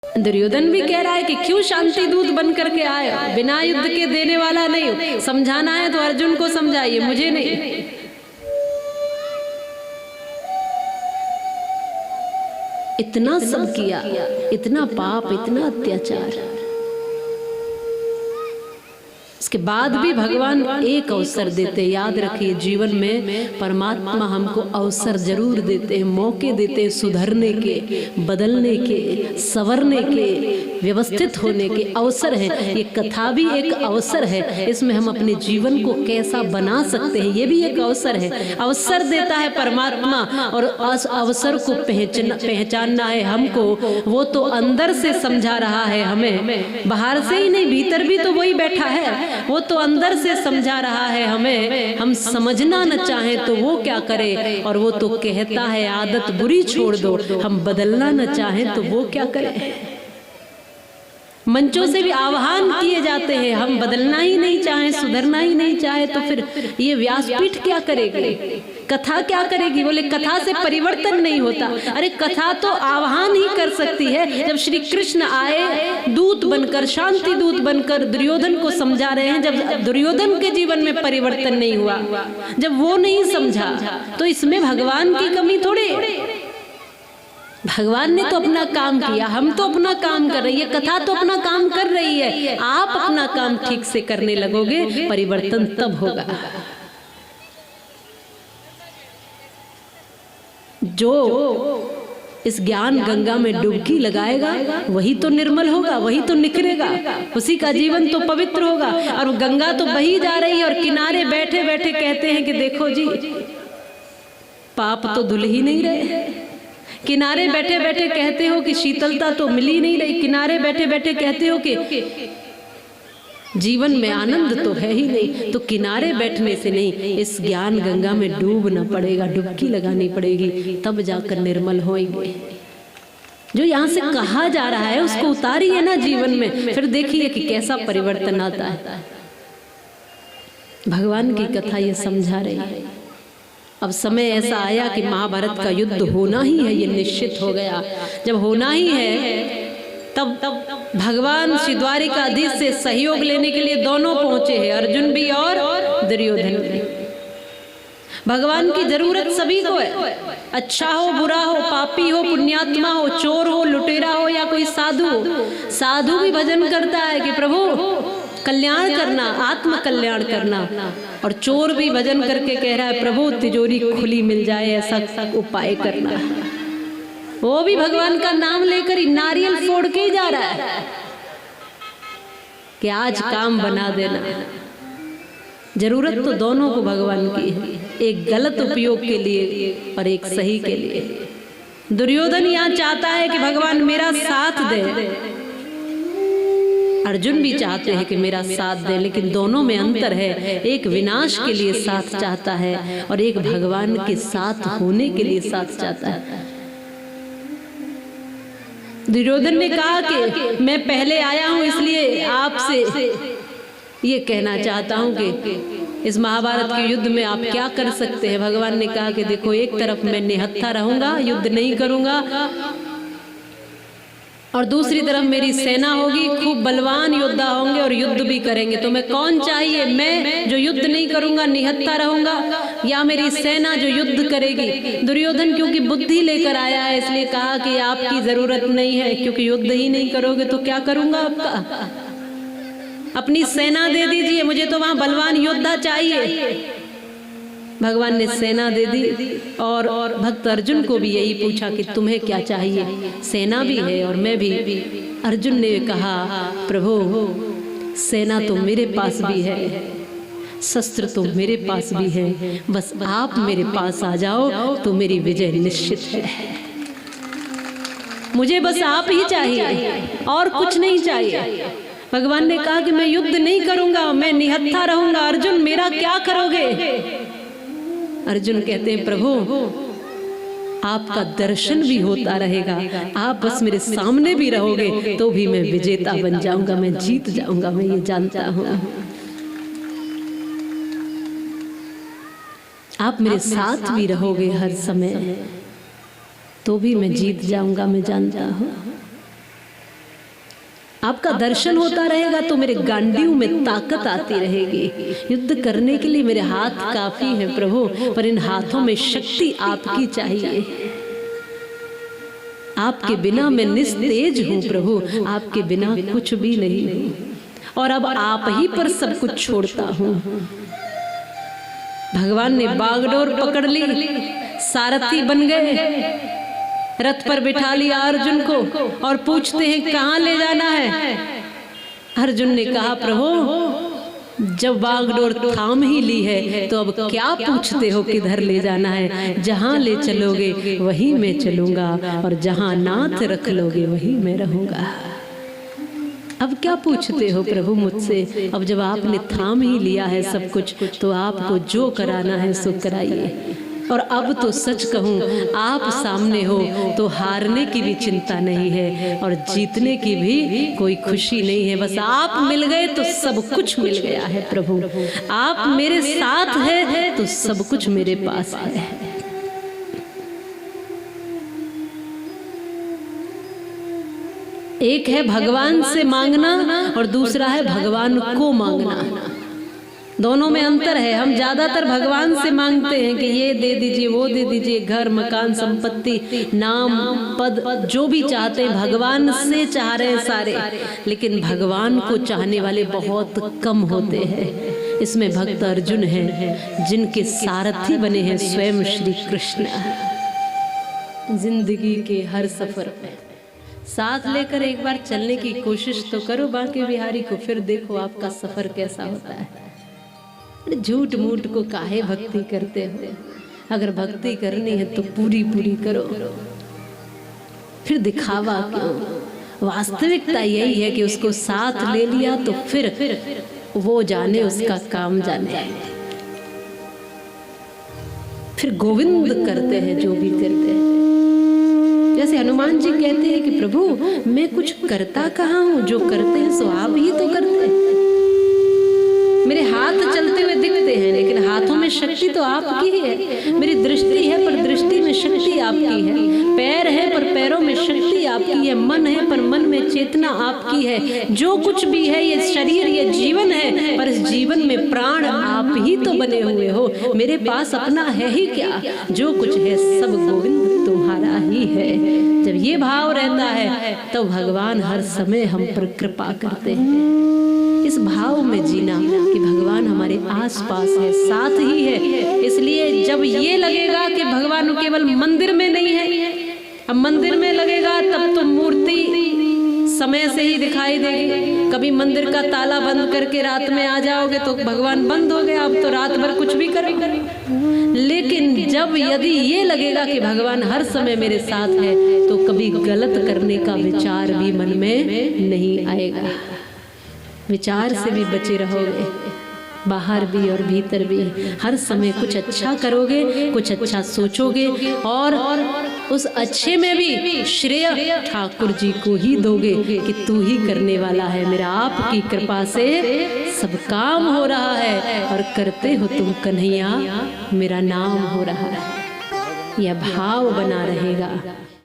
दुर्योधन भी कह रहा है कि क्यों शांति दूत बन करके आए, बिना युद्ध के देने वाला नहीं हो, समझाना है तो अर्जुन को समझाइए, मुझे नहीं। इतना सब किया, इतना पाप, इतना अत्याचार, उसके बाद भी भगवान एक अवसर देते। याद रखिए, जीवन में परमात्मा हमको अवसर जरूर देते हैं, मौके देते हैं सुधरने के, बदलने के, संवरने के, व्यवस्थित होने के अवसर है। ये कथा भी एक अवसर है, इसमें हम अपने जीवन को कैसा बना सकते हैं ये भी एक अवसर है। अवसर देता है परमात्मा, और अवसर को पहचानना है हमको। वो तो अंदर से समझा रहा है हमें, बाहर से ही नहीं, भीतर भी तो वही बैठा है। वो तो अंदर से समझा रहा है हमें, हम समझना न चाहें तो वो क्या करे। और वो तो कहता है आदत बुरी छोड़ दो, हम बदलना न चाहें तो वो क्या करे। मंचों से भी आह्वान किए जाते हैं, हम बदलना ही नहीं चाहें, सुधरना ही नहीं चाहे तो फिर ये व्यासपीठ क्या करेगी, कथा क्या करेगी। बोले कथा से परिवर्तन नहीं होता। अरे कथा तो आह्वान ही कर सकती है। जब श्री कृष्ण आए दूत बनकर, शांति दूत बनकर दुर्योधन को समझा रहे हैं, जब दुर्योधन के जीवन में परिवर्तन नहीं हुआ, जब वो नहीं समझा, तो इसमें भगवान की कमी थोड़ी। भगवान ने तो अपना काम किया, हम तो अपना काम कर रही है, कथा तो अपना काम कर रही है। आप अपना काम ठीक से करने लगोगे, परिवर्तन तब होगा। जो इस ज्ञान गंगा में डुबकी लगाएगा वही तो निर्मल होगा, वही तो निखरेगा, उसी का जीवन तो पवित्र होगा। और गंगा तो बही जा रही है, और किनारे बैठे बैठे कहते हैं कि देखो जी, पाप तो धुल ही नहीं रहे। किनारे बैठे बैठे कहते हो कि शीतलता तो मिल ही नहीं रही। किनारे बैठे बैठे कहते हो कि जीवन में आनंद तो है ही नहीं। तो किनारे बैठने से नहीं, इस ज्ञान गंगा में डूबना पड़ेगा, डुबकी लगानी पड़ेगी, तब जाकर निर्मल होएंगे। जो यहाँ से कहा जा रहा है उसको उतारिए ना जीवन में, फिर देखिए कि कैसा परिवर्तन आता है। भगवान की कथा ये समझा रही है। अब समय ऐसा आया कि महाभारत का युद्ध होना ही है, ये निश्चित हो गया। जब होना ही है तब भगवान श्री द्वारिकाधीश से सहयोग लेने के लिए दोनों पहुंचे हैं, अर्जुन भी और दुर्योधन भी। भगवान की जरूरत सभी को है, अच्छा हो बुरा हो, पापी हो पुण्यात्मा हो, चोर हो लुटेरा हो या कोई साधु हो। साधु भी भजन करता है कि प्रभु कल्याण करना, आत्म कल्याण करना। और चोर भी भजन करके कह रहा है प्रभु तिजोरी खुली मिल जाए, ऐसा उपाय करना। वो भी भगवान का नाम लेकर ही नारियल फोड़ के ही जा रहा है कि आज काम बना देना। जरूरत तो दोनों को भगवान की है, एक गलत उपयोग के लिए और एक सही के लिए। दुर्योधन यहाँ चाहता है कि भगवान मेरा साथ दे, अर्जुन भी चाहते हैं कि मेरा साथ दे, लेकिन दोनों में अंतर है। एक विनाश के लिए साथ चाहता है और एक भगवान के साथ होने के लिए साथ चाहता है। दुर्योधन ने कहा कि मैं पहले आया हूं, इसलिए आपसे ये कहना चाहता हूं कि इस महाभारत के युद्ध में आप क्या कर सकते हैं। भगवान ने कहा कि देखो, एक तरफ मैं निहत्था रहूंगा, युद्ध नहीं करूंगा, और दूसरी तरफ मेरी सेना होगी, खूब बलवान योद्धा होंगे और युद्ध भी करेंगे। तो मैं कौन चाहिए, मैं जो युद्ध नहीं करूंगा, निहत्था रहूंगा, या मेरी सेना जो युद्ध करेगी। दुर्योधन क्योंकि बुद्धि लेकर आया है, इसलिए कहा कि आपकी जरूरत नहीं है, क्योंकि युद्ध ही नहीं करोगे तो क्या करूंगा आपका। अपनी सेना दे दीजिए, मुझे तो वहां बलवान योद्धा चाहिए। भगवान ने सेना दे दी, और भक्त अर्जुन को भी यही पूछा कि तुम्हें क्या चाहिए। सेना भी है और मैं भी। अर्जुन ने कहा प्रभु सेना तो मेरे पास भी है, शस्त्र तो मेरे पास भी है, बस आप मेरे पास आ जाओ तो मेरी विजय निश्चित है। मुझे बस आप ही चाहिए और कुछ नहीं चाहिए। भगवान ने कहा कि मैं युद्ध नहीं करूंगा, मैं निहत्था रहूंगा। अर्जुन मेरा क्या करोगे। अर्जुन कहते हैं प्रभु आपका दर्शन भी होता रहेगा, आप बस मेरे सामने भी रहोगे तो भी मैं विजेता बन जाऊंगा, मैं जीत जाऊंगा, मैं ये जानता हूं। आप मेरे साथ भी रहोगे हर समय तो भी मैं जीत जाऊंगा, मैं जानता हूं। आपका दर्शन होता रहेगा तो मेरे गांडियों में ताकत आती रहेगी। युद्ध करने के लिए मेरे हाथ काफी हैं प्रभु, पर इन हाथों में शक्ति आपकी चाहिए। आपके बिना मैं निस्तेज हूँ प्रभु, आपके बिना कुछ भी नहीं हूँ, और अब आप ही पर सब कुछ छोड़ता हूँ। भगवान ने बागडोर पकड़ ली, सारथी बन गए, रथ पर बिठा लिया अर्जुन को, और पूछते हैं कहाँ ले जाना है। अर्जुन ने कहा प्रभु जब बागडोर थाम ही ली है तो अब क्या पूछते हो किधर ले जाना है। जहाँ ले चलोगे वहीं मैं चलूंगा, और जहाँ नाथ रख लोगे वहीं मैं रहूंगा। अब क्या पूछते हो प्रभु मुझसे। अब जब आपने थाम ही लिया है सब कुछ, तो आपको जो कराना है सो कराइए। और अब तो सच कहूँ, आप सामने हो तो हारने की भी चिंता नहीं है, और जीतने की भी कोई खुशी नहीं है। बस आप मिल गए तो सब कुछ मिल गया है प्रभु। आप मेरे साथ है तो सब कुछ मेरे पास है। एक है भगवान से मांगना और दूसरा है भगवान को मांगना। दोनों में अंतर है। हम ज्यादातर भगवान से मांगते हैं कि ये दे दीजिए, वो दे दीजिए, घर मकान संपत्ति नाम पद जो भी चाहते हैं भगवान से चाह रहे हैं सारे, लेकिन भगवान को चाहने वाले बहुत कम होते हैं। इसमें भक्त अर्जुन हैं जिनके सारथी बने हैं स्वयं श्री कृष्ण। जिंदगी के हर सफर में साथ लेकर एक बार चलने की कोशिश तो करो बांके बिहारी को, फिर देखो आपका सफर कैसा होता है। झूठ मूठ को काहे भक्ति करते हो। अगर भक्ति करनी है तो पूरी पूरी करो, फिर दिखावा क्यों। वास्तविकता यही है कि उसको साथ ले लिया तो फिर वो जाने उसका काम जाने, फिर गोविंद करते हैं जो भी करते हैं। जैसे हनुमान जी कहते हैं कि प्रभु मैं कुछ करता कहाँ हूँ, जो करते हैं सो आप ही तो करते हैं। मेरे हाथ चलते हुए दिखते हैं लेकिन हाथों में शक्ति तो आपकी ही है। मेरी दृष्टि है पर दृष्टि में शक्ति आपकी है। पैर है पर पैरों में शक्ति आपकी है। मन है पर मन में चेतना आपकी है। जो कुछ भी है ये शरीर ये जीवन है, पर इस जीवन में प्राण आप ही तो बने हुए हो। मेरे पास अपना है ही क्या, जो कुछ है सब गोविंद तुम्हारा ही है। जब ये भाव रहता है तो भगवान हर समय हम पर कृपा करते हैं। इस भाव में जीना कि भगवान हमारे आसपास है, साथ ही है। इसलिए जब ये लगेगा कि भगवान केवल मंदिर में नहीं है, अब मंदिर में लगेगा तब तो मूर्ति समय से ही दिखाई देगी। कभी मंदिर का ताला बंद करके रात में आ जाओगे तो भगवान बंद हो गया, अब तो रात भर कुछ भी करो। लेकिन जब यदि ये लगेगा कि भगवान हर समय मेरे साथ है, तो कभी गलत करने का विचार भी मन में नहीं आएगा। विचार से भी बचे रहोगे, बाहर भी और भीतर भी। हर समय कुछ अच्छा करोगे, कुछ अच्छा सोचोगे, और उस अच्छे में भी श्रेय ठाकुर जी को ही दोगे कि तू ही करने वाला है। मेरा आपकी कृपा से सब काम हो रहा है, और करते हो तुम कन्हैया मेरा नाम हो रहा है। यह भाव बना रहेगा।